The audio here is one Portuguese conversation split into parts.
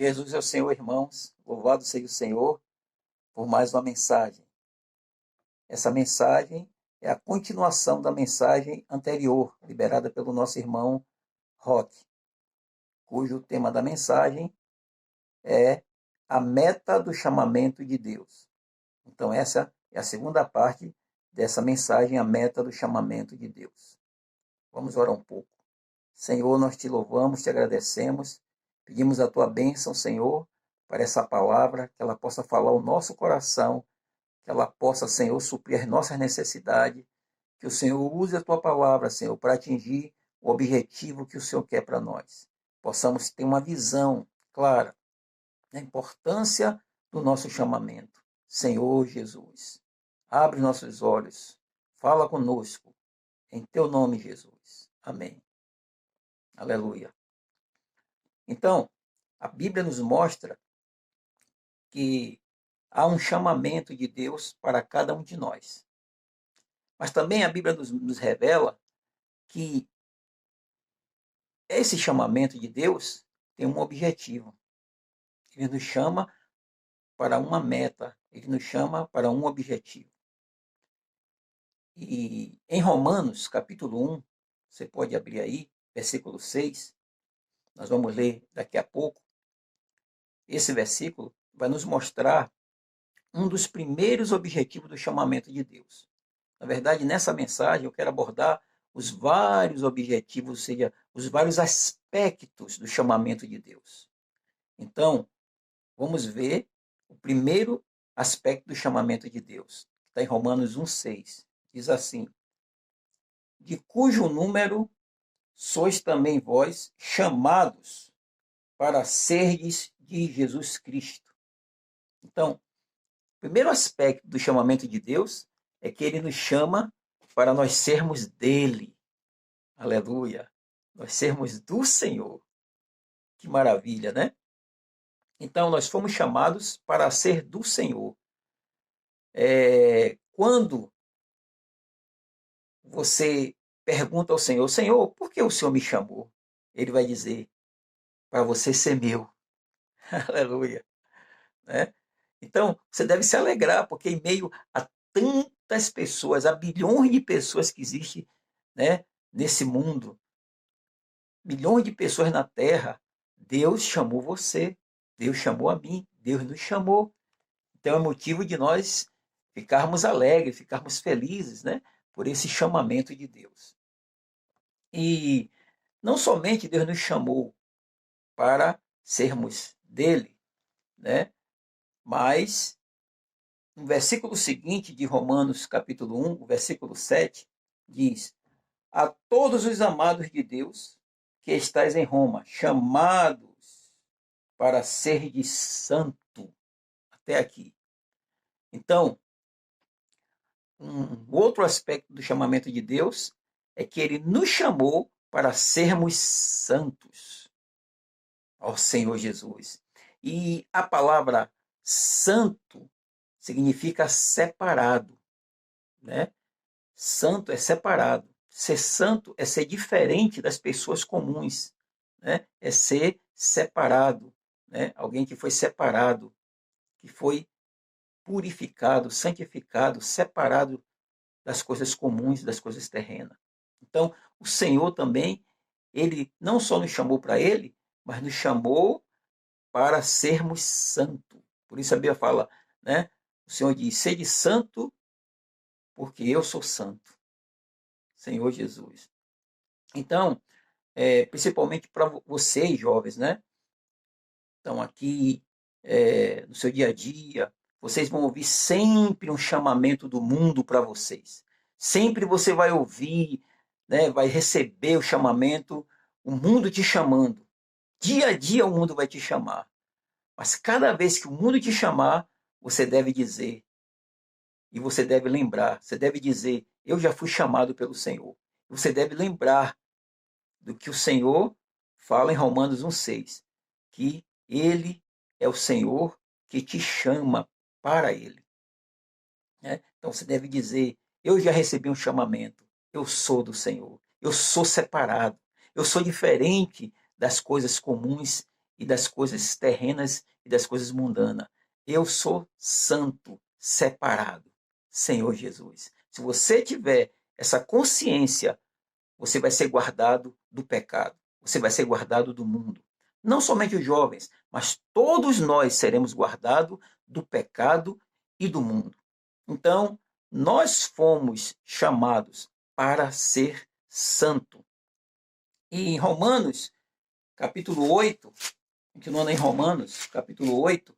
Jesus é o Senhor, irmãos. Louvado seja o Senhor por mais uma mensagem. Essa mensagem é a continuação da mensagem anterior, liberada pelo nosso irmão Roque, cujo tema da mensagem é a meta do chamamento de Deus. Então, essa é a segunda parte dessa mensagem, a meta do chamamento de Deus. Vamos orar um pouco. Senhor, nós te louvamos, te agradecemos, pedimos a tua bênção, Senhor, para essa palavra, que ela possa falar ao nosso coração, que ela possa, Senhor, suprir as nossas necessidades, que o Senhor use a tua palavra, Senhor, para atingir o objetivo que o Senhor quer para nós. Possamos ter uma visão clara da importância do nosso chamamento. Senhor Jesus, abre nossos olhos, fala conosco, em teu nome, Jesus. Amém. Aleluia. Então, a Bíblia nos mostra que há um chamamento de Deus para cada um de nós. Mas também a Bíblia nos revela que esse chamamento de Deus tem um objetivo. Ele nos chama para uma meta, ele nos chama para um objetivo. E em Romanos, capítulo 1, você pode abrir aí, versículo 6, nós vamos ler daqui a pouco. Esse versículo vai nos mostrar um dos primeiros objetivos do chamamento de Deus. Na verdade, nessa mensagem eu quero abordar os vários objetivos, ou seja, os vários aspectos do chamamento de Deus. Então, vamos ver o primeiro aspecto do chamamento de Deus. Está em Romanos 1,6. Diz assim: de cujo número sois também vós chamados para serdes de Jesus Cristo. Então, o primeiro aspecto do chamamento de Deus é que ele nos chama para nós sermos dele. Aleluia. Nós sermos do Senhor. Que maravilha, né? Então, nós fomos chamados para ser do Senhor. Quando você pergunta ao Senhor, Senhor, por que o Senhor me chamou? Ele vai dizer, para você ser meu. Aleluia. Né? Então, você deve se alegrar, porque em meio a tantas pessoas, a bilhões de pessoas que existem, né, nesse mundo, milhões de pessoas na Terra, Deus chamou você, Deus chamou a mim, Deus nos chamou. Então é motivo de nós ficarmos alegres, ficarmos felizes, né, por esse chamamento de Deus. E não somente Deus nos chamou para sermos dele, né, mas no versículo seguinte de Romanos capítulo 1, o versículo 7, diz: a todos os amados de Deus que estais em Roma, chamados para ser de santo. Até aqui. Então, um outro aspecto do chamamento de Deus é que ele nos chamou para sermos santos ao Senhor Jesus. E a palavra santo significa separado, né? Santo é separado. Ser santo é ser diferente das pessoas comuns, né? É ser separado, né? Alguém que foi separado, que foi purificado, santificado, separado das coisas comuns, das coisas terrenas. Então, o Senhor também, ele não só nos chamou para ele, mas nos chamou para sermos santos. Por isso a Bíblia fala, né? O Senhor diz, sede santo, porque eu sou santo. Senhor Jesus. Então, principalmente para vocês, jovens, né? Estão aqui no seu dia a dia, vocês vão ouvir sempre um chamamento do mundo para vocês. Sempre você vai ouvir, né, vai receber o chamamento, o mundo te chamando. Dia a dia o mundo vai te chamar. Mas cada vez que o mundo te chamar, você deve dizer, e você deve lembrar, você deve dizer, eu já fui chamado pelo Senhor. Você deve lembrar do que o Senhor fala em Romanos 1,6, que ele é o Senhor que te chama para ele. Né? Então você deve dizer, eu já recebi um chamamento, eu sou do Senhor, eu sou separado, eu sou diferente das coisas comuns e das coisas terrenas e das coisas mundanas. Eu sou santo, separado, Senhor Jesus. Se você tiver essa consciência, você vai ser guardado do pecado, você vai ser guardado do mundo. Não somente os jovens, mas todos nós seremos guardados do pecado e do mundo. Então, nós fomos chamados para ser santo. E em Romanos, capítulo 8, continuando em Romanos, capítulo 8,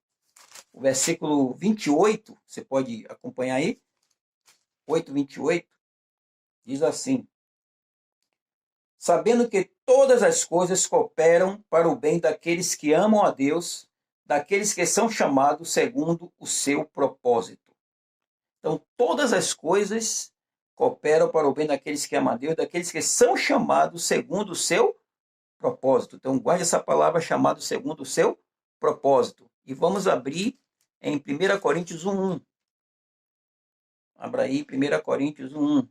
o versículo 28, você pode acompanhar aí, 8:28, diz assim: sabendo que todas as coisas cooperam para o bem daqueles que amam a Deus, daqueles que são chamados segundo o seu propósito. Então, todas as coisas cooperam para o bem daqueles que amam a Deus, daqueles que são chamados segundo o seu propósito. Então, guarde essa palavra, chamado segundo o seu propósito. E vamos abrir em 1 Coríntios 1:1. Abra aí, 1 Coríntios 1:1.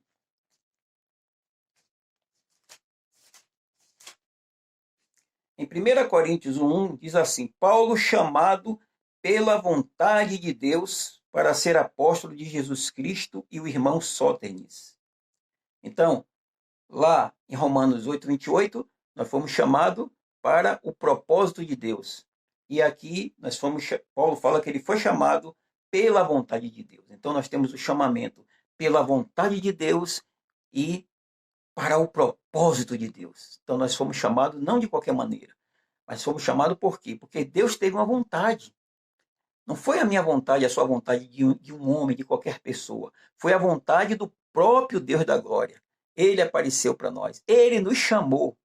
Em 1 Coríntios 1:1 diz assim: Paulo, chamado pela vontade de Deus para ser apóstolo de Jesus Cristo, e o irmão Sótenes. Então, lá em Romanos 8:28, nós fomos chamados para o propósito de Deus. E aqui Paulo fala que ele foi chamado pela vontade de Deus. Então nós temos o chamamento pela vontade de Deus e para o propósito de Deus. Então nós fomos chamados não de qualquer maneira, mas fomos chamados por quê? Porque Deus teve uma vontade. Não foi a minha vontade, a sua vontade de um homem, de qualquer pessoa. Foi a vontade do próprio Deus da glória. Ele apareceu para nós. Ele nos chamou.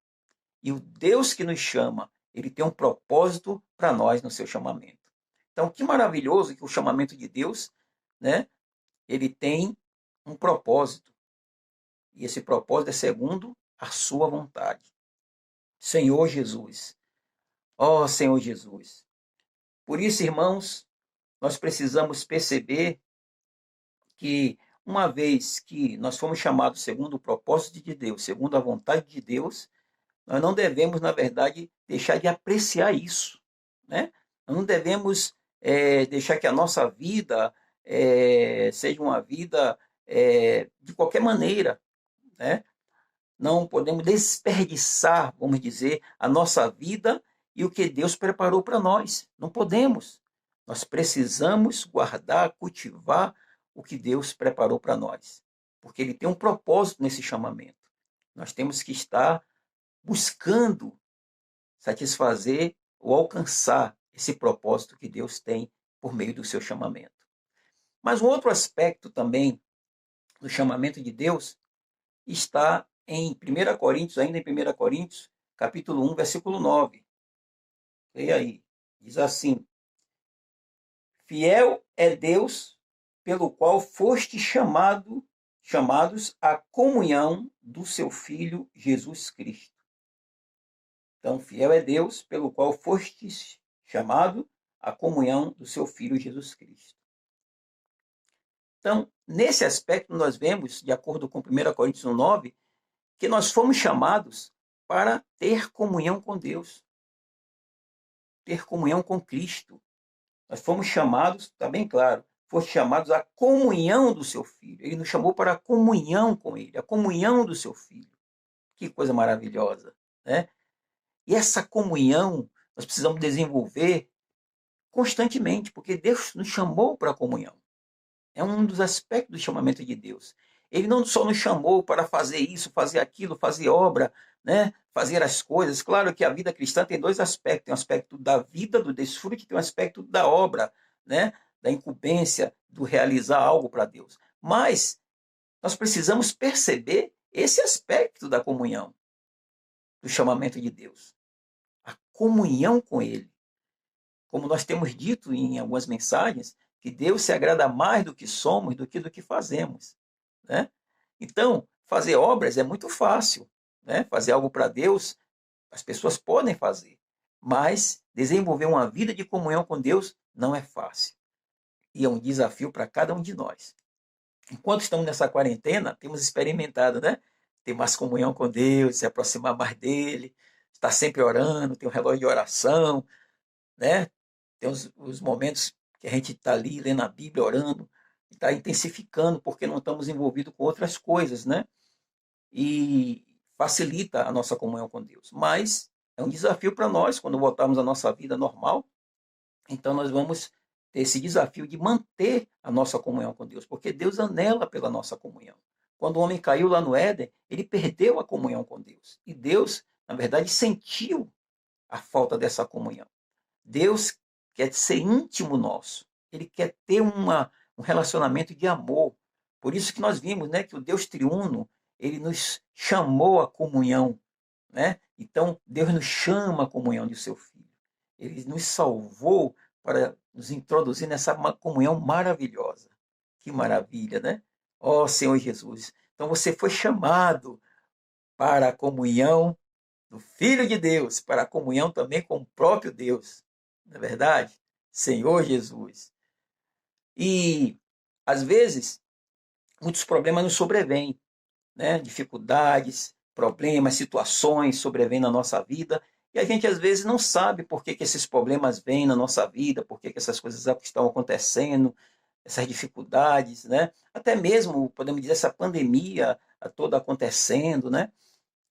E o Deus que nos chama, ele tem um propósito para nós no seu chamamento. Então, que maravilhoso que o chamamento de Deus, né? Ele tem um propósito. E esse propósito é segundo a sua vontade. Senhor Jesus. Ó Senhor Jesus. Por isso, irmãos, nós precisamos perceber que uma vez que nós fomos chamados segundo o propósito de Deus, segundo a vontade de Deus, nós não devemos, na verdade, deixar de apreciar isso, né? Nós não devemos deixar que a nossa vida seja uma vida de qualquer maneira, né? Não podemos desperdiçar, vamos dizer, a nossa vida e o que Deus preparou para nós. Não podemos. Nós precisamos guardar, cultivar o que Deus preparou para nós, porque Ele tem um propósito nesse chamamento. Nós temos que estar buscando satisfazer ou alcançar esse propósito que Deus tem por meio do seu chamamento. Mas um outro aspecto também do chamamento de Deus está em 1 Coríntios, ainda em 1 Coríntios, capítulo 1, versículo 9. E aí, diz assim: fiel é Deus pelo qual foste chamados à comunhão do seu Filho Jesus Cristo. Então, fiel é Deus pelo qual fostes chamado à comunhão do seu Filho Jesus Cristo. Então, nesse aspecto, nós vemos, de acordo com 1 Coríntios 9, que nós fomos chamados para ter comunhão com Deus, ter comunhão com Cristo. Nós fomos chamados, está bem claro, fomos chamados à comunhão do seu Filho. Ele nos chamou para a comunhão com Ele, a comunhão do seu Filho. Que coisa maravilhosa, né? E essa comunhão nós precisamos desenvolver constantemente, porque Deus nos chamou para a comunhão. É um dos aspectos do chamamento de Deus. Ele não só nos chamou para fazer isso, fazer aquilo, fazer obra, né? Fazer as coisas. Claro que a vida cristã tem dois aspectos. Tem um aspecto da vida, do desfrute, tem um aspecto da obra, né? Da incumbência, do realizar algo para Deus. Mas nós precisamos perceber esse aspecto da comunhão, do chamamento de Deus. A comunhão com Ele. Como nós temos dito em algumas mensagens, que Deus se agrada mais do que somos do que fazemos, né? Então, fazer obras é muito fácil, né? Fazer algo para Deus, as pessoas podem fazer, mas desenvolver uma vida de comunhão com Deus não é fácil. E é um desafio para cada um de nós. Enquanto estamos nessa quarentena, temos experimentado, né? Ter mais comunhão com Deus, se aproximar mais dele, estar sempre orando, ter um relógio de oração, né? Tem os momentos que a gente está ali lendo a Bíblia, orando, está intensificando, porque não estamos envolvidos com outras coisas, né? E facilita a nossa comunhão com Deus. Mas é um desafio para nós, quando voltarmos à nossa vida normal, então nós vamos ter esse desafio de manter a nossa comunhão com Deus, porque Deus anela pela nossa comunhão. Quando o homem caiu lá no Éden, ele perdeu a comunhão com Deus. E Deus, na verdade, sentiu a falta dessa comunhão. Deus quer ser íntimo nosso. Ele quer ter um relacionamento de amor. Por isso que nós vimos, né, que o Deus triuno, ele nos chamou à comunhão, né? Então, Deus nos chama à comunhão de seu Filho. Ele nos salvou para nos introduzir nessa comunhão maravilhosa. Que maravilha, né? Ó Senhor Jesus. Então, você foi chamado para a comunhão do Filho de Deus, para a comunhão também com o próprio Deus. Não é verdade? Senhor Jesus. E, às vezes, muitos problemas nos sobrevêm, né? Dificuldades, problemas, situações sobrevêm na nossa vida, e a gente, às vezes, não sabe por que esses problemas vêm na nossa vida, por que essas coisas estão acontecendo, essas dificuldades, né? Até mesmo, podemos dizer, essa pandemia toda acontecendo, né?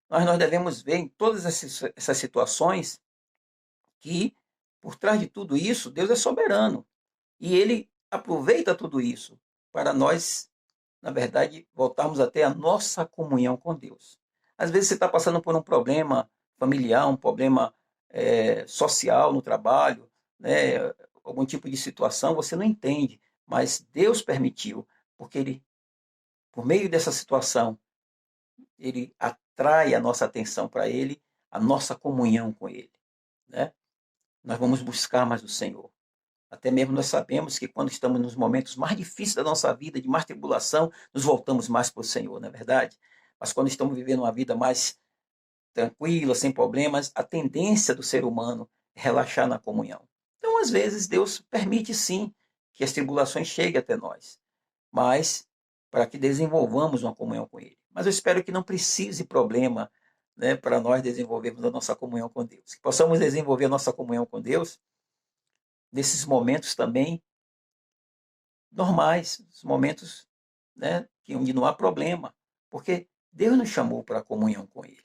Nós devemos ver em todas essas situações que, por trás de tudo isso, Deus é soberano. E Ele aproveita tudo isso para nós, na verdade, voltarmos até a nossa comunhão com Deus. Às vezes você está passando por um problema familiar, um problema social no trabalho, né? Algum tipo de situação, você não entende, mas Deus permitiu, porque Ele, por meio dessa situação, Ele atrai a nossa atenção para Ele, a nossa comunhão com Ele, né? Nós vamos buscar mais o Senhor. Até mesmo nós sabemos que quando estamos nos momentos mais difíceis da nossa vida, de mais tribulação, nos voltamos mais para o Senhor, não é verdade? Mas quando estamos vivendo uma vida mais tranquila, sem problemas, a tendência do ser humano é relaxar na comunhão. Então, às vezes, Deus permite sim que as tribulações cheguem até nós, mas para que desenvolvamos uma comunhão com Ele. Mas eu espero que não precise problema, né, para nós desenvolvermos a nossa comunhão com Deus. Que possamos desenvolver a nossa comunhão com Deus nesses momentos também normais, os momentos, né, onde não há problema, porque Deus nos chamou para a comunhão com Ele,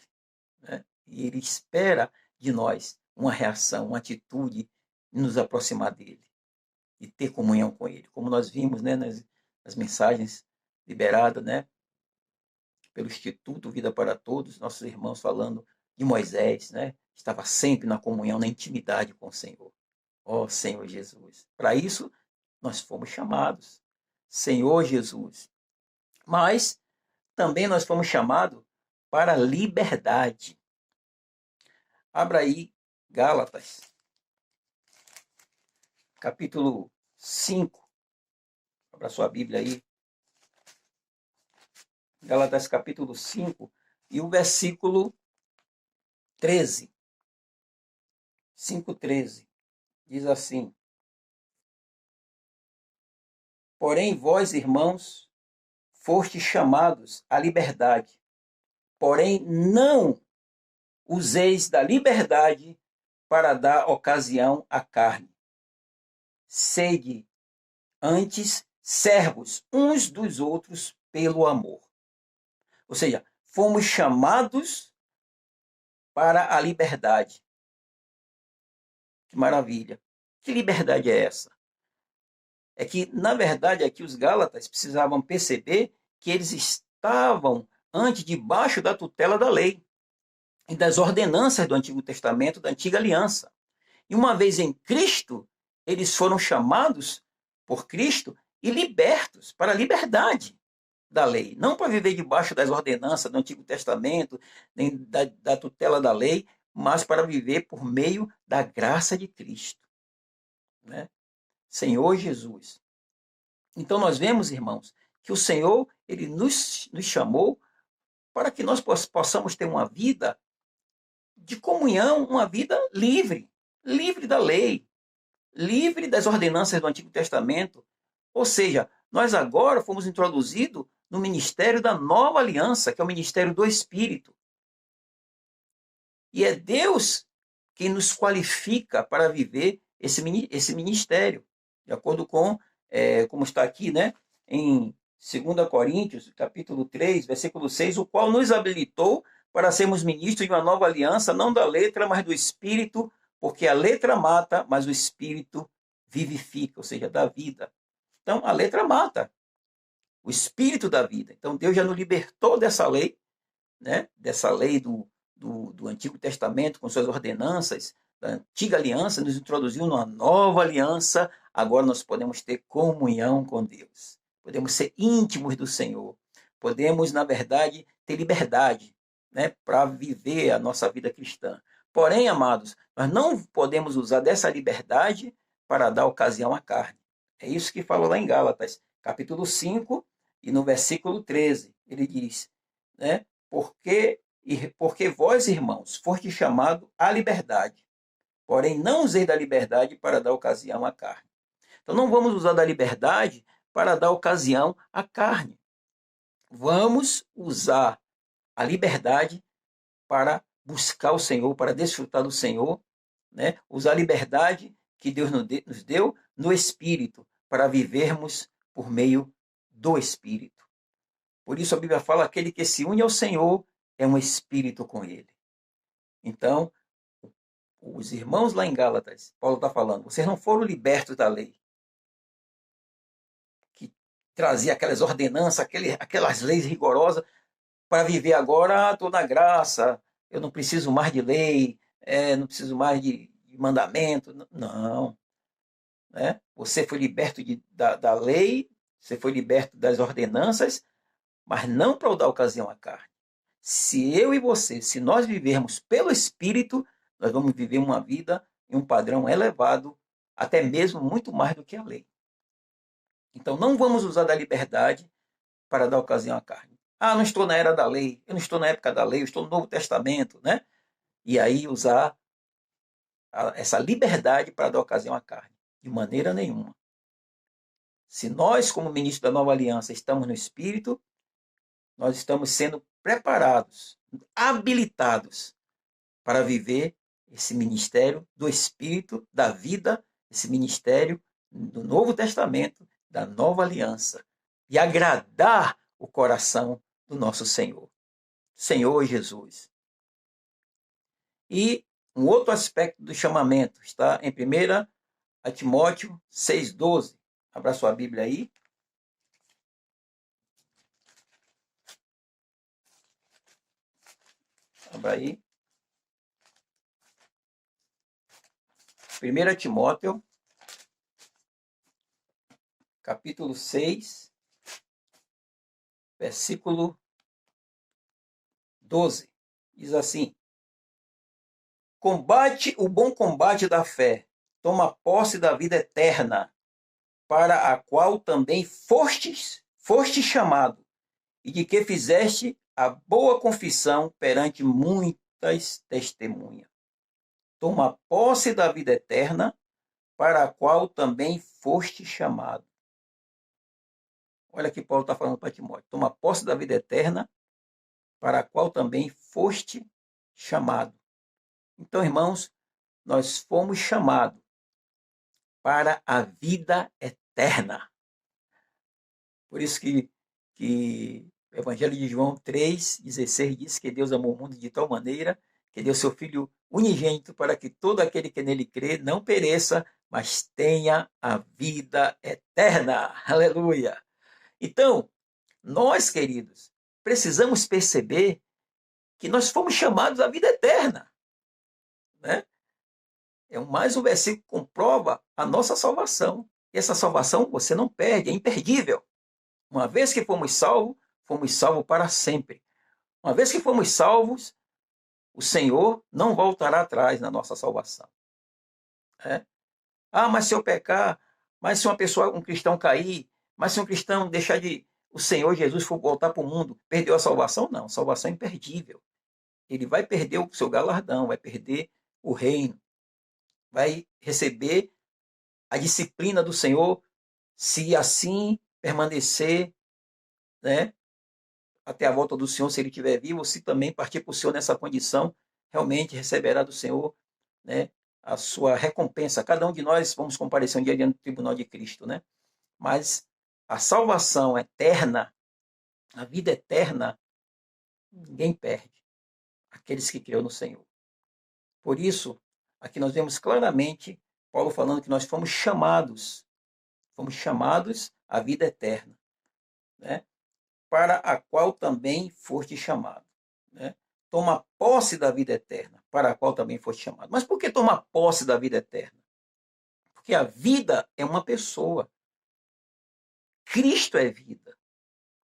né? E Ele espera de nós uma reação, uma atitude em nos aproximar dele e ter comunhão com Ele, como nós vimos, né, nas mensagens liberadas, né, pelo Instituto Vida para Todos, nossos irmãos falando de Moisés, né, estava sempre na comunhão, na intimidade com o Senhor. Ó Senhor Jesus, para isso nós fomos chamados, Senhor Jesus. Mas também nós fomos chamados para a liberdade. Abra aí Gálatas, capítulo 5. Abra sua Bíblia aí. Gálatas, capítulo 5, e o versículo 13. 5:13. Diz assim: Porém, vós, irmãos, fostes chamados à liberdade. Porém, não useis da liberdade para dar ocasião à carne. Sede antes servos uns dos outros pelo amor. Ou seja, fomos chamados para a liberdade. Que maravilha! Que liberdade é essa? É que, na verdade, aqui os Gálatas precisavam perceber que eles estavam antes debaixo da tutela da lei e das ordenanças do Antigo Testamento, da Antiga Aliança. E uma vez em Cristo, eles foram chamados por Cristo e libertos para a liberdade da lei. Não para viver debaixo das ordenanças do Antigo Testamento, nem da tutela da lei, mas para viver por meio da graça de Cristo, né? Senhor Jesus. Então nós vemos, irmãos, que o Senhor ele nos chamou para que nós possamos ter uma vida de comunhão, uma vida livre, livre da lei, livre das ordenanças do Antigo Testamento. Ou seja, nós agora fomos introduzidos no ministério da nova aliança, que é o ministério do Espírito. E é Deus quem nos qualifica para viver esse ministério, de acordo com, como está aqui, né, em 2 Coríntios, capítulo 3, versículo 6, o qual nos habilitou para sermos ministros de uma nova aliança, não da letra, mas do Espírito, porque a letra mata, mas o Espírito vivifica, ou seja, dá vida. Então, a letra mata, o Espírito da vida. Então, Deus já nos libertou dessa lei, né? Dessa lei do Antigo Testamento, com suas ordenanças, da antiga aliança, nos introduziu numa nova aliança. Agora nós podemos ter comunhão com Deus. Podemos ser íntimos do Senhor. Podemos, na verdade, ter liberdade, né, para viver a nossa vida cristã. Porém, amados, nós não podemos usar dessa liberdade para dar ocasião à carne. É isso que fala lá em Gálatas, capítulo 5, e no versículo 13. Ele diz, né, porque vós, irmãos, foste chamados à liberdade, porém não usei da liberdade para dar ocasião à carne. Então não vamos usar da liberdade para dar ocasião à carne. Vamos usar a liberdade para buscar o Senhor, para desfrutar do Senhor, né? Usar a liberdade que Deus nos deu no Espírito, para vivermos por meio do Espírito. Por isso a Bíblia fala, aquele que se une ao Senhor é um espírito com ele. Então, os irmãos lá em Gálatas, Paulo está falando, vocês não foram libertos da lei, que trazia aquelas ordenanças, aquelas leis rigorosas, para viver agora, estou na graça, eu não preciso mais de lei, não preciso mais de mandamento. Não. Né? Você foi liberto da lei, você foi liberto das ordenanças, mas não para dar ocasião à carne. Se eu e você, se nós vivermos pelo Espírito, nós vamos viver uma vida em um padrão elevado, até mesmo muito mais do que a lei. Então não vamos usar da liberdade para dar ocasião à carne. Ah, não estou na era da lei, eu não estou na época da lei, eu estou no Novo Testamento, né? E aí usar essa liberdade para dar ocasião à carne. De maneira nenhuma. Se nós, como ministros da Nova Aliança, estamos no Espírito, nós estamos sendo preparados, habilitados para viver esse ministério do Espírito, da vida, esse ministério do Novo Testamento, da Nova Aliança, e agradar o coração do nosso Senhor, Senhor Jesus. E um outro aspecto do chamamento está em 1 Timóteo 6,12. Abra sua Bíblia aí. Abra aí. 1 Timóteo, capítulo 6, versículo 12. Diz assim: combate o bom combate da fé, toma posse da vida eterna, para a qual também foste chamado, e de que fizeste a boa confissão perante muitas testemunhas. Toma posse da vida eterna, para a qual também foste chamado. Olha que Paulo está falando para Timóteo. Toma posse da vida eterna, para a qual também foste chamado. Então, irmãos, nós fomos chamados para a vida eterna. Por isso que o Evangelho de João 3,16 diz que Deus amou o mundo de tal maneira que deu seu Filho unigênito para que todo aquele que nele crê não pereça, mas tenha a vida eterna. Aleluia! Então, nós, queridos, precisamos perceber que nós fomos chamados à vida eterna. Né? Mais um versículo que comprova a nossa salvação. E essa salvação você não perde, é imperdível. Uma vez que fomos salvos para sempre. Uma vez que fomos salvos, o Senhor não voltará atrás na nossa salvação. Ah, mas se eu pecar, mas se um cristão cair, mas se um cristão deixar o Senhor Jesus for voltar para o mundo, perdeu a salvação? Não, salvação é imperdível. Ele vai perder o seu galardão, vai perder o reino, vai receber a disciplina do Senhor, se assim permanecer, né, até a volta do Senhor, se ele estiver vivo, ou se também partir para o Senhor nessa condição, realmente receberá do Senhor, né, a sua recompensa. Cada um de nós vamos comparecer um dia diante do tribunal de Cristo, né? Mas a salvação eterna, a vida eterna, ninguém perde. Aqueles que creram no Senhor. Por isso, aqui nós vemos claramente Paulo falando que nós fomos chamados à vida eterna, né? Para a qual também foste chamado, né? Toma posse da vida eterna, para a qual também foste chamado. Mas por que tomar posse da vida eterna? Porque a vida é uma pessoa. Cristo é vida.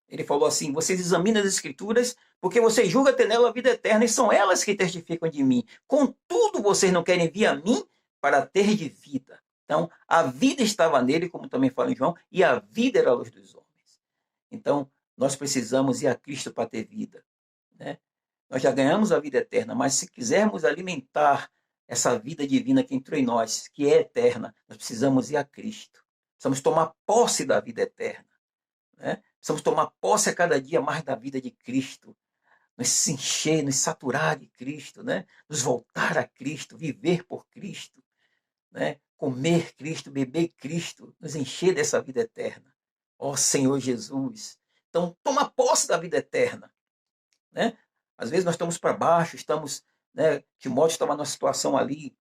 Ele falou assim: vocês examinam as Escrituras porque vocês julgam ter nela a vida eterna e são elas que testificam de mim. Contudo, vocês não querem vir a mim para ter de vida. Então, a vida estava nele, como também fala em João, e a vida era a luz dos homens. Então, nós precisamos ir a Cristo para ter vida, né? Nós já ganhamos a vida eterna, mas se quisermos alimentar essa vida divina que entrou em nós, que é eterna, nós precisamos ir a Cristo. Precisamos tomar posse da vida eterna, né? Precisamos tomar posse a cada dia mais da vida de Cristo, nos encher, nos saturar de Cristo, né? Nos voltar a Cristo, viver por Cristo, né? Comer Cristo, beber Cristo, nos encher dessa vida eterna. Ó Senhor Jesus. Então, toma posse da vida eterna, né? Às vezes nós estamos para baixo, estamos, né? Timóteo estava numa situação ali,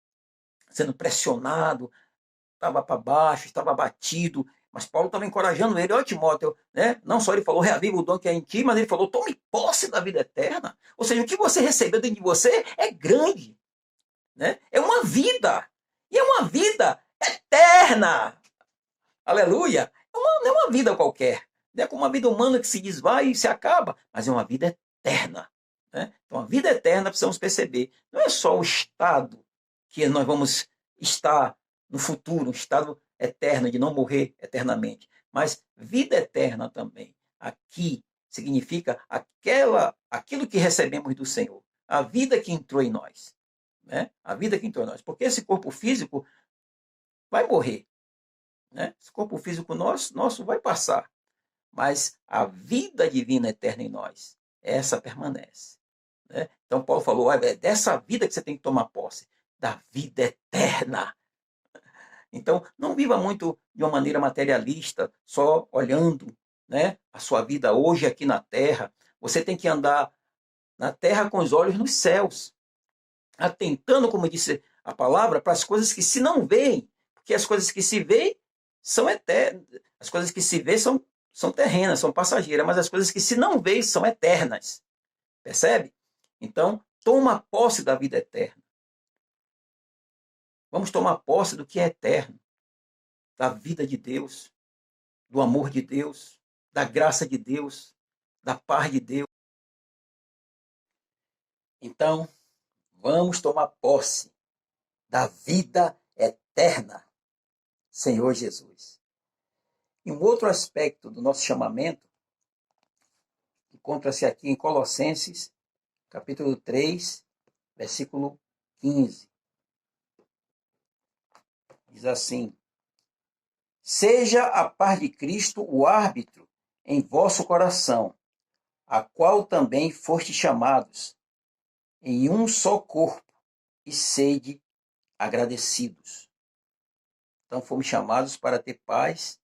sendo pressionado, estava para baixo, estava abatido, mas Paulo estava encorajando ele: ó Timóteo, né? Não só ele falou, reaviva o dom que é em ti, mas ele falou, tome posse da vida eterna. Ou seja, o que você recebeu dentro de você é grande, né? É uma vida, e é uma vida eterna. Aleluia! Não é uma vida qualquer, não é como uma vida humana que se desvai e se acaba, mas é uma vida eterna, né? Então, a vida eterna, precisamos perceber, não é só o estado que nós vamos estar no futuro, um estado eterno, de não morrer eternamente, mas vida eterna também. Aqui significa aquilo que recebemos do Senhor, a vida que entrou em nós, né? A vida que entrou em nós, porque esse corpo físico vai morrer, né? Esse corpo físico nosso vai passar, mas a vida divina eterna em nós, essa permanece, né? Então Paulo falou: é dessa vida que você tem que tomar posse, da vida eterna. Então não viva muito de uma maneira materialista, só olhando, né, a sua vida hoje aqui na terra. Você tem que andar na terra com os olhos nos céus, atentando, como disse a palavra, para as coisas que se não veem, porque as coisas que se veem são eternas, as coisas que se veem são terrenas, são passageiras, mas as coisas que se não veem são eternas. Percebe? Então, toma posse da vida eterna. Vamos tomar posse do que é eterno, da vida de Deus, do amor de Deus, da graça de Deus, da paz de Deus. Então, vamos tomar posse da vida eterna, Senhor Jesus. E um outro aspecto do nosso chamamento encontra-se aqui em Colossenses, capítulo 3, versículo 15. Diz assim: seja a paz de Cristo o árbitro em vosso coração, a qual também foste chamados em um só corpo, e sede agradecidos. Então fomos chamados para ter paz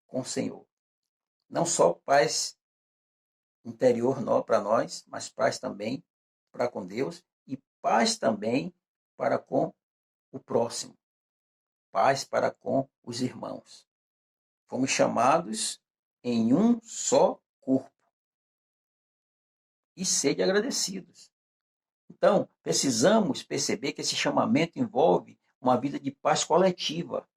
com o Senhor. Não só paz interior para nós, mas paz também para com Deus e paz também para com o próximo. Paz para com os irmãos. Fomos chamados em um só corpo. E sede agradecidos. Então, precisamos perceber que esse chamamento envolve uma vida de paz coletiva.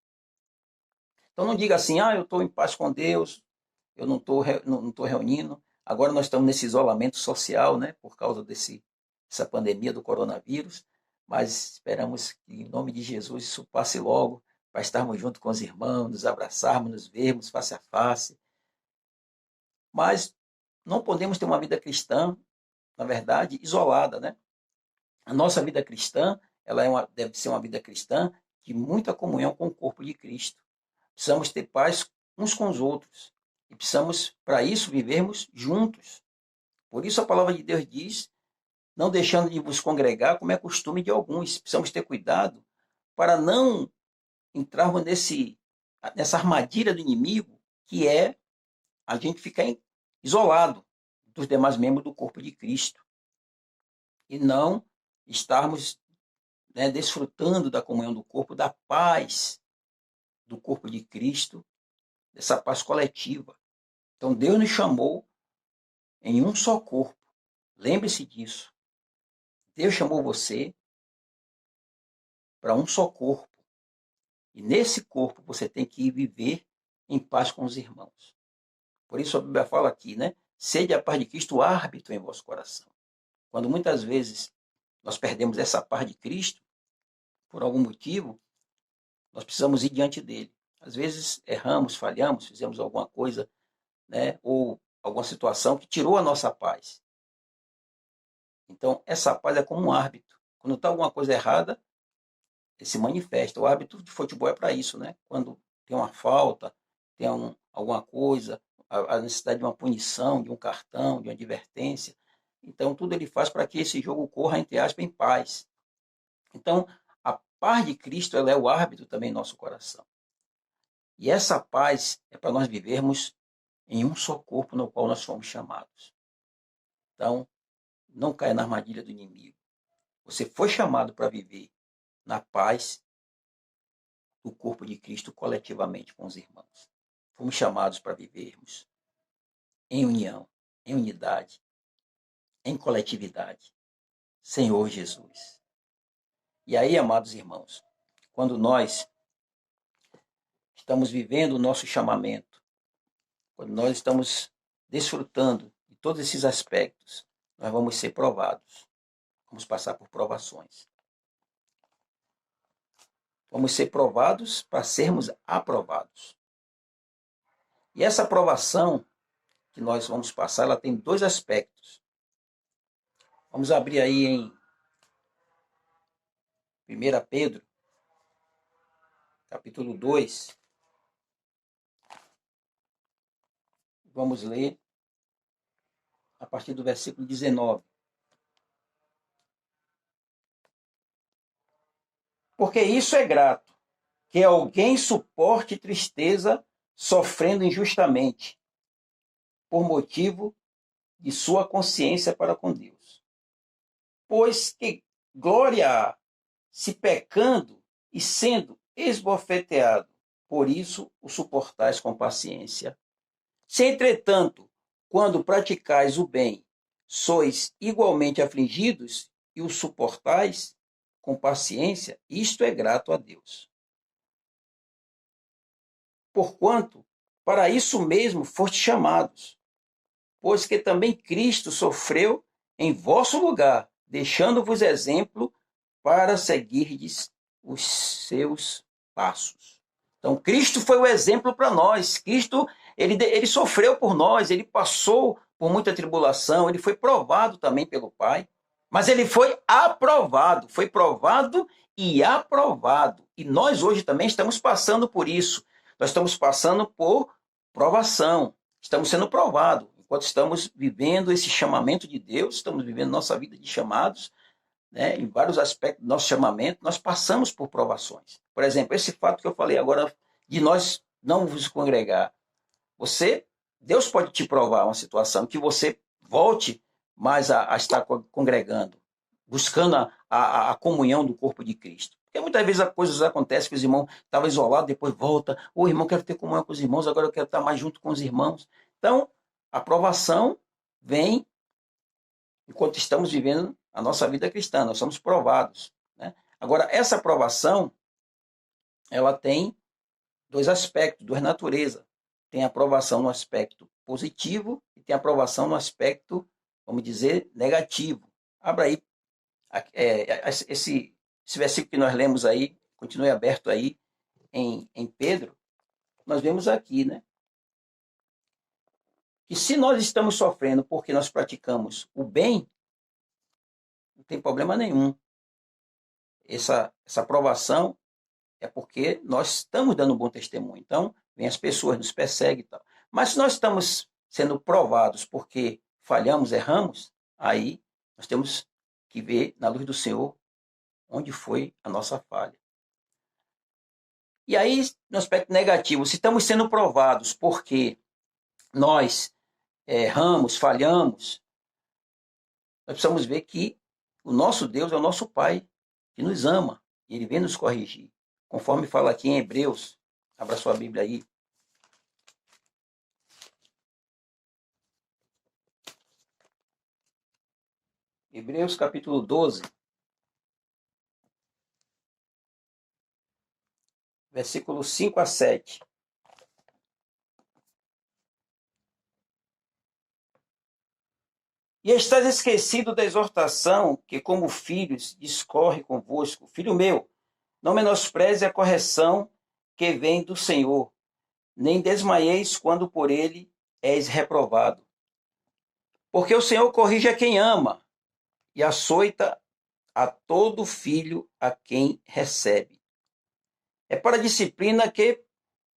Então não diga assim: eu estou em paz com Deus, eu não estou reunindo. Agora nós estamos nesse isolamento social, né, por causa dessa pandemia do coronavírus, mas esperamos que, em nome de Jesus, isso passe logo, para estarmos junto com os irmãos, nos abraçarmos, nos vermos face a face. Mas não podemos ter uma vida cristã, na verdade, isolada, né? A nossa vida cristã, deve ser uma vida cristã de muita comunhão com o corpo de Cristo. Precisamos ter paz uns com os outros. E precisamos, para isso, vivermos juntos. Por isso a palavra de Deus diz: não deixando de vos congregar, como é costume de alguns. Precisamos ter cuidado para não entrarmos nessa armadilha do inimigo, que é a gente ficar isolado dos demais membros do corpo de Cristo e não estarmos, né, desfrutando da comunhão do corpo, da paz do corpo de Cristo, dessa paz coletiva. Então Deus nos chamou em um só corpo. Lembre-se disso. Deus chamou você para um só corpo. E nesse corpo você tem que viver em paz com os irmãos. Por isso a Bíblia fala aqui, né? Sede a paz de Cristo árbitro em vosso coração. Quando muitas vezes nós perdemos essa paz de Cristo, por algum motivo, nós precisamos ir diante dele. Às vezes erramos, falhamos, fizemos alguma coisa, né? Ou alguma situação que tirou a nossa paz. Então, essa paz é como um árbitro. Quando está alguma coisa errada, ele se manifesta. O árbitro de futebol é para isso, né? Quando tem uma falta, tem alguma coisa, a necessidade de uma punição, de um cartão, de uma advertência. Então, tudo ele faz para que esse jogo corra, entre aspas, em paz. Então, a paz de Cristo, ela é o árbitro também em nosso coração. E essa paz é para nós vivermos em um só corpo no qual nós fomos chamados. Então, não caia na armadilha do inimigo. Você foi chamado para viver na paz do corpo de Cristo coletivamente com os irmãos. Fomos chamados para vivermos em união, em unidade, em coletividade. Senhor Jesus. E aí, amados irmãos, quando nós estamos vivendo o nosso chamamento, quando nós estamos desfrutando de todos esses aspectos, nós vamos ser provados. Vamos passar por provações. Vamos ser provados para sermos aprovados. E essa aprovação que nós vamos passar, ela tem dois aspectos. Vamos abrir aí em 1 Pedro, capítulo 2. Vamos ler a partir do versículo 19. Porque isso é grato, que alguém suporte tristeza sofrendo injustamente, por motivo de sua consciência para com Deus. Pois que glória há, se pecando e sendo esbofeteado, por isso o suportais com paciência. Se, entretanto, quando praticais o bem, sois igualmente afligidos e o suportais com paciência, isto é grato a Deus. Porquanto, para isso mesmo fostes chamados, pois que também Cristo sofreu em vosso lugar, deixando-vos exemplo para seguirdes os seus passos. Então, Cristo foi o exemplo para nós. Cristo, ele sofreu por nós, ele passou por muita tribulação, ele foi provado também pelo Pai, mas ele foi aprovado, foi provado e aprovado. E nós hoje também estamos passando por isso. Nós estamos passando por provação, estamos sendo provados. Enquanto estamos vivendo esse chamamento de Deus, estamos vivendo nossa vida de chamados, né, em vários aspectos do nosso chamamento, nós passamos por provações. Por exemplo, esse fato que eu falei agora de nós não vos congregar. Deus pode te provar uma situação que você volte mais a estar congregando, buscando a comunhão do corpo de Cristo. Porque muitas vezes as coisas acontecem que os irmãos estavam isolados, depois volta. O irmão quer ter comunhão com os irmãos, agora eu quero estar mais junto com os irmãos. Então, a provação vem enquanto estamos vivendo a nossa vida cristã, nós somos provados, né? Agora, essa provação, ela tem dois aspectos, duas naturezas. Tem a aprovação no aspecto positivo e tem a aprovação no aspecto, vamos dizer, negativo. Abra aí esse versículo que nós lemos aí, continue aberto aí em Pedro, nós vemos aqui, né? Que se nós estamos sofrendo porque nós praticamos o bem, não tem problema nenhum. Essa aprovação é porque nós estamos dando um bom testemunho. Então, vem as pessoas, nos perseguem e tal. Mas se nós estamos sendo provados porque falhamos, erramos, aí nós temos que ver na luz do Senhor onde foi a nossa falha. E aí, no aspecto negativo, se estamos sendo provados porque nós erramos, falhamos, nós precisamos ver que o nosso Deus é o nosso Pai, que nos ama, e Ele vem nos corrigir. Conforme fala aqui em Hebreus, abra sua Bíblia aí. Hebreus capítulo 12, versículos 5 a 7. E estás esquecido da exortação que, como filhos, discorre convosco. Filho meu, não menospreze a correção que vem do Senhor, nem desmaieis quando por ele és reprovado. Porque o Senhor corrige a quem ama e açoita a todo filho a quem recebe. É para a disciplina que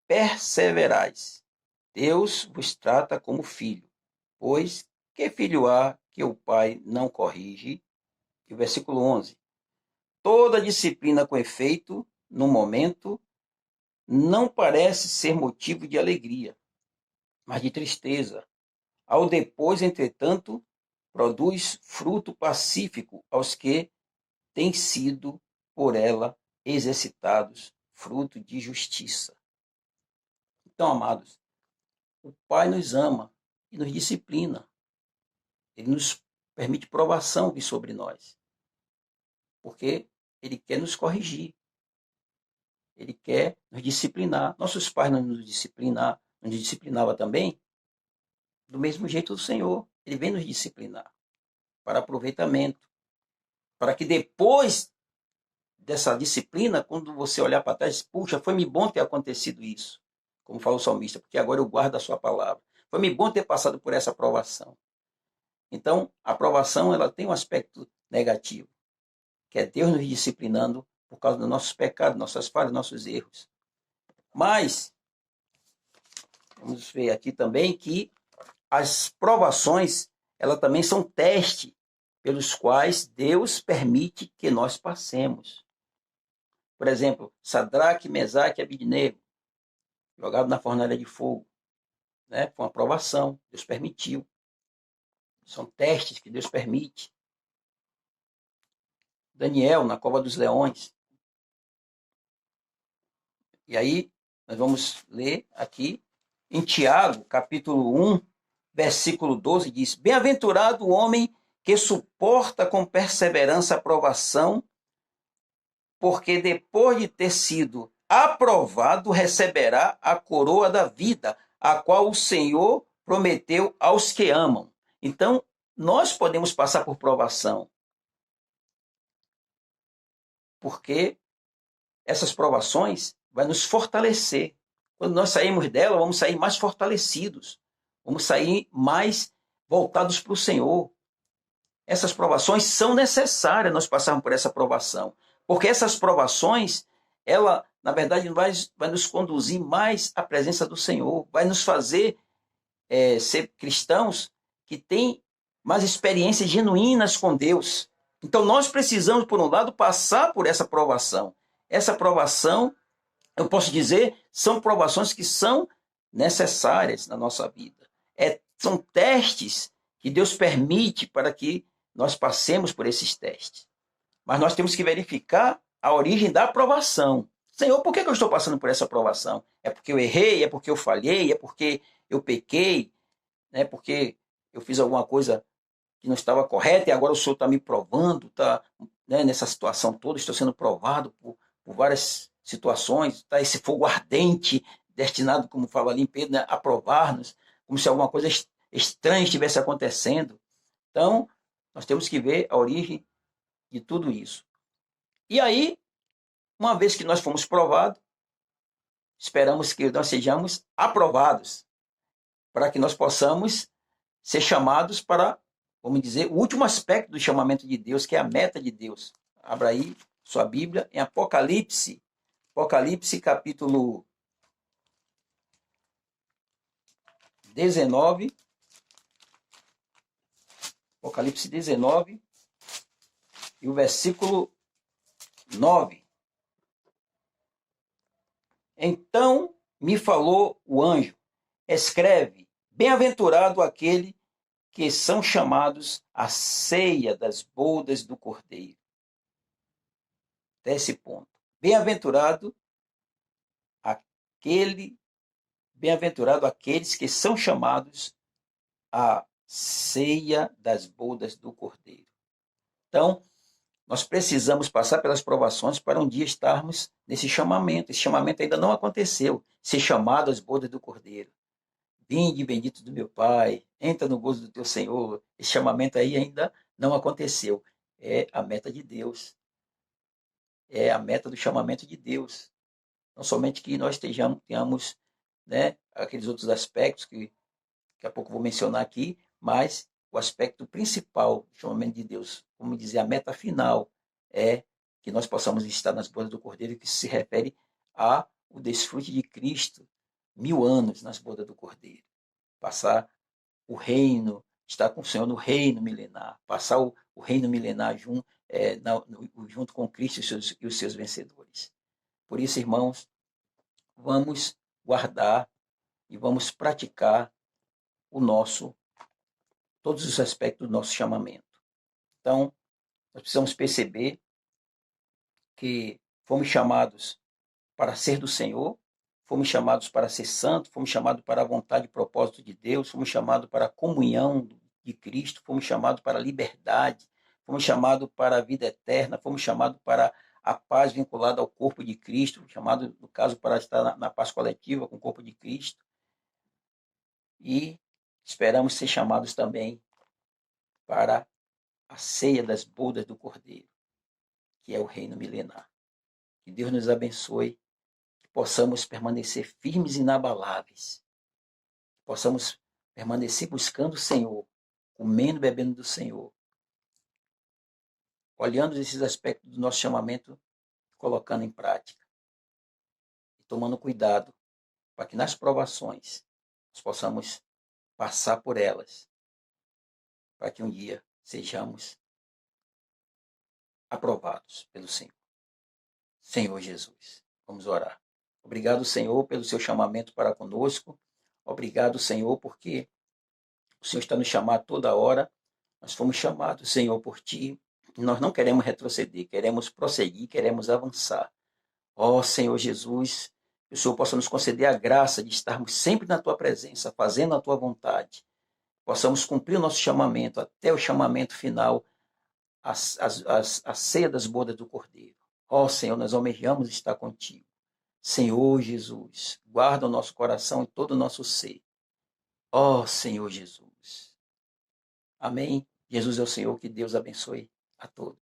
perseverais. Deus vos trata como filho, pois que filho há que o pai não corrige? E o versículo 11. Toda disciplina com efeito, no momento, não parece ser motivo de alegria, mas de tristeza. Ao depois, entretanto, produz fruto pacífico aos que têm sido por ela exercitados, fruto de justiça. Então, amados, o Pai nos ama e nos disciplina. Ele nos permite provação vir sobre nós, porque Ele quer nos corrigir. Ele quer nos disciplinar. Nossos pais não nos disciplinavam também do mesmo jeito do Senhor. Ele vem nos disciplinar para aproveitamento, para que depois dessa disciplina, quando você olhar para trás, puxa, foi-me bom ter acontecido isso, como fala o salmista, porque agora eu guardo a sua palavra. Foi-me bom ter passado por essa aprovação. Então, a aprovação ela tem um aspecto negativo, que é Deus nos disciplinando por causa dos nossos pecados, nossas falhas, nossos erros. Mas, vamos ver aqui também que as provações, elas também são testes pelos quais Deus permite que nós passemos. Por exemplo, Sadraque, Mesaque e Abidnego, jogados na fornalha de fogo. Né? Foi uma provação, Deus permitiu. São testes que Deus permite. Daniel, na cova dos leões. E aí, nós vamos ler aqui em Tiago, capítulo 1, versículo 12, diz: Bem-aventurado o homem que suporta com perseverança a provação, porque depois de ter sido aprovado, receberá a coroa da vida, a qual o Senhor prometeu aos que amam. Então, nós podemos passar por provação, porque essas provações vão nos fortalecer. Quando nós sairmos dela, vamos sair mais fortalecidos, vamos sair mais voltados para o Senhor. Essas provações são necessárias nós passarmos por essa provação, porque essas provações, ela, na verdade, vai nos conduzir mais à presença do Senhor, vai nos fazer ser cristãos que têm mais experiências genuínas com Deus. Então, nós precisamos, por um lado, passar por essa provação. Essa provação, eu posso dizer, são provações que são necessárias na nossa vida. São testes que Deus permite para que nós passemos por esses testes. Mas nós temos que verificar a origem da aprovação. Senhor, por que eu estou passando por essa aprovação? É porque eu errei? É porque eu falhei? É porque eu pequei? É porque eu fiz alguma coisa que não estava correta e agora o Senhor está me provando, está, né, nessa situação toda, estou sendo provado por várias situações, está esse fogo ardente, destinado, como fala ali em Pedro, né, a provar-nos, como se alguma coisa estranha estivesse acontecendo. Então, nós temos que ver a origem de tudo isso. E aí, uma vez que nós fomos provados, esperamos que nós sejamos aprovados, para que nós possamos ser chamados para, vamos dizer, o último aspecto do chamamento de Deus, que é a meta de Deus. Abra aí sua Bíblia em Apocalipse. Apocalipse capítulo 19. Apocalipse 19 e o versículo 9. Então me falou o anjo: escreve, bem-aventurado aquele que são chamados à ceia das bodas do Cordeiro. Até esse ponto. Bem-aventurado aquele, bem-aventurado aqueles que são chamados à ceia das bodas do Cordeiro. Então, nós precisamos passar pelas provações para um dia estarmos nesse chamamento. Esse chamamento ainda não aconteceu. Ser chamado às bodas do Cordeiro. Vinde, bendito do meu Pai, entra no gozo do teu Senhor. Esse chamamento aí ainda não aconteceu. É a meta de Deus. É a meta do chamamento de Deus. Não somente que nós tenhamos, né, aqueles outros aspectos que daqui a pouco vou mencionar aqui, mas o aspecto principal do chamamento de Deus, vamos dizer, a meta final, é que nós possamos estar nas bodas do Cordeiro, que se refere ao desfrute de Cristo, 1000 anos nas bodas do Cordeiro. Passar o reino, estar com o Senhor no reino milenar, passar o reino milenar junto com Cristo e os seus vencedores. Por isso, irmãos, vamos guardar e vamos praticar todos os aspectos do nosso chamamento. Então, nós precisamos perceber que fomos chamados para ser do Senhor, fomos chamados para ser santos, fomos chamados para a vontade e propósito de Deus, fomos chamados para a comunhão de Cristo, fomos chamados para a liberdade, fomos chamados para a vida eterna, fomos chamados para a paz vinculada ao corpo de Cristo, chamados, no caso, para estar na paz coletiva com o corpo de Cristo. E esperamos ser chamados também para a ceia das bodas do Cordeiro, que é o reino milenar. Que Deus nos abençoe, que possamos permanecer firmes e inabaláveis, que possamos permanecer buscando o Senhor, comendo e bebendo do Senhor, olhando esses aspectos do nosso chamamento, colocando em prática e tomando cuidado para que nas provações nós possamos passar por elas, para que um dia sejamos aprovados pelo Senhor. Senhor Jesus, vamos orar. Obrigado, Senhor, pelo seu chamamento para conosco. Obrigado, Senhor, porque o Senhor está nos chamando toda hora. Nós fomos chamados, Senhor, por Ti. Nós não queremos retroceder, queremos prosseguir, queremos avançar. Ó Senhor Jesus, que o Senhor possa nos conceder a graça de estarmos sempre na Tua presença, fazendo a Tua vontade. Possamos cumprir o nosso chamamento até o chamamento final, a ceia das bodas do Cordeiro. Ó Senhor, nós almejamos estar contigo. Senhor Jesus, guarda o nosso coração e todo o nosso ser. Ó Senhor Jesus. Amém. Jesus é o Senhor, que Deus abençoe a todos.